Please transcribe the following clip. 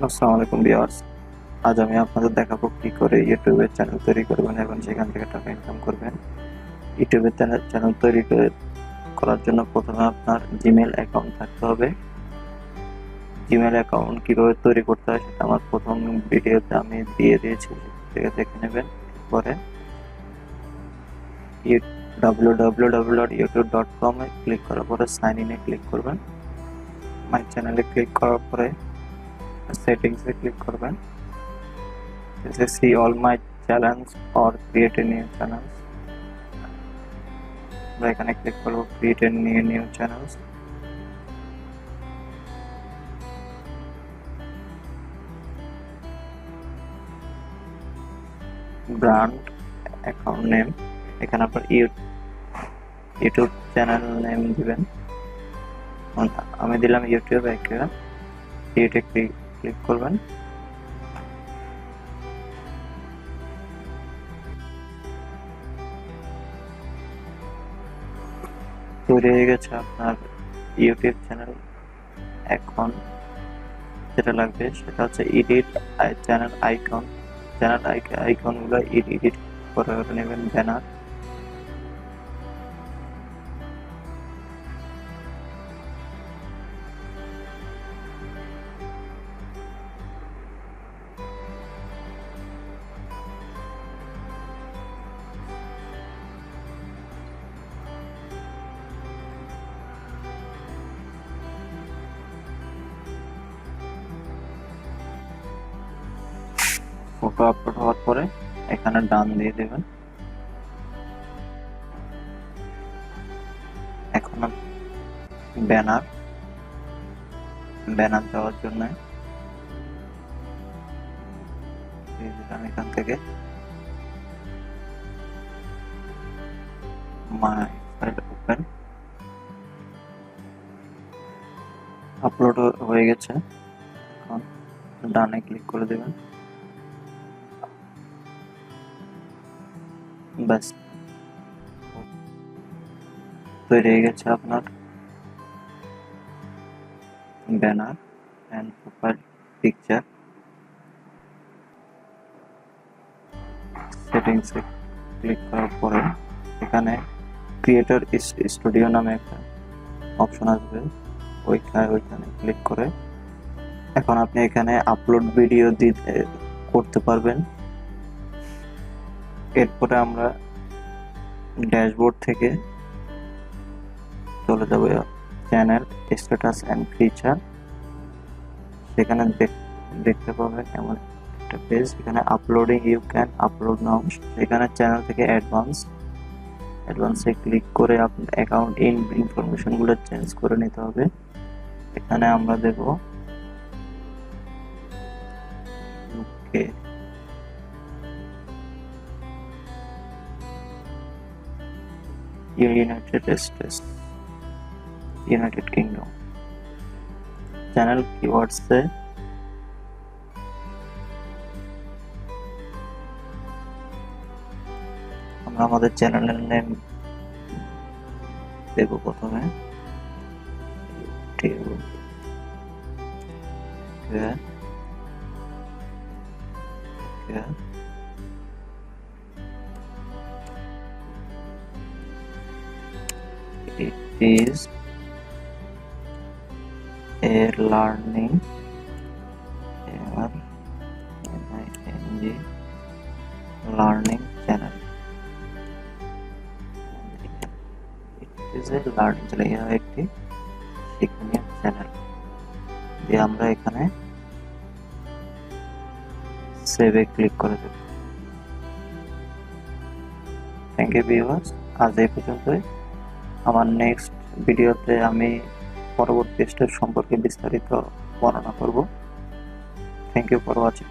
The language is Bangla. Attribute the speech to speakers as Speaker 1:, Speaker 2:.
Speaker 1: আসসালামু আলাইকুম ভিউয়ার্স। আজ আমি আপনাদের দেখাবো কি করে ইউটিউবে চ্যানেল তৈরি করবেন এবং সেখান থেকে টাকা ইনকাম করবেন। ইউটিউবে চ্যানেল তৈরি করার জন্য প্রথমে আপনার জিমেল অ্যাকাউন্ট থাকতে হবে। জিমেল অ্যাকাউন্ট কিভাবে তৈরি করতে হয় সেটা আমার প্রথম ভিডিওতে আমি দিয়ে দিয়েছি, সেটা দেখে নেবেন। পরে www.youtube.com এ ক্লিক করার পরে সাইন ইনে ক্লিক করবেন। মাই চ্যানেলে ক্লিক করার পরে সেটিংসে ক্লিক করবেন। See all my channels or create a new channels. আমরা এখানে ক্লিক করব create a new channels। Brand account name, এখানে আপনার ইউটিউব চ্যানেল নেম দিবেন। আমি দিলাম ইউটিউব। ক্রিয়েটে ক্লিক করবেন। তৈরি হয়ে গেছে আপনার ইউটিউব চ্যানেল। এখন যেটা লাগবে সেটা হচ্ছে এডিট চ্যানেল আইকন। আইকনগুলো এডিট করে নেবেন। ব্যানার, ফটো আপলোড হওয়ার পরে এখানে ডান দিয়ে দেবেন। এখন ব্যানার দেওয়ার জন্য এখান থেকে মাই ফাইল ওপেন, আপলোড হয়ে গেছে। এখন ডানে ক্লিক করে দেবেন। ব্যাস, তৈরি হয়ে গেছে আপনার ব্যানার এন্ড প্রোফাইল পিকচার। সেটিংসে ক্লিক করার পরে এখানে ক্রিয়েটর স্টুডিও নামে একটা অপশন আসবে, ওইখানে ক্লিক করে এখন আপনি এখানে আপলোড ভিডিও দিতে করতে পারবেন। এরপরে আমরা ড্যাশবোর্ড থেকে চলে যাব চ্যানেল স্ট্যাটাস এন্ড ফিচার। সেখানে দেখতে পাবেন এমন একটা পেজ, এখানে আপলোডিং ইউ ক্যান আপলোড নাও। এখানে চ্যানেল থেকে অ্যাডভান্সে ক্লিক করে আপনার অ্যাকাউন্ট ইনফরমেশন গুলো চেঞ্জ করে নিতে হবে। এখানে আমরা দেব ওকে, यूनाइटेड किंगडम। चैनल कीवर्ड से আমরা আমাদের চ্যানেলের নেম দেব। প্রথমে it is a learning learning channel। it is a learning channel, यह একটি শিক্ষণীয় চ্যানেল। দিয়ে আমরা এখানে সেভে ক্লিক করে দেব। থ্যাংক ইউ ভিউয়ার্স, আজ এই পর্যন্তই। আমার নেক্সট ভিডিওতে আমি পরবর্তী স্টেপ সম্পর্কে বিস্তারিত বর্ণনা করব। Thank you for watching.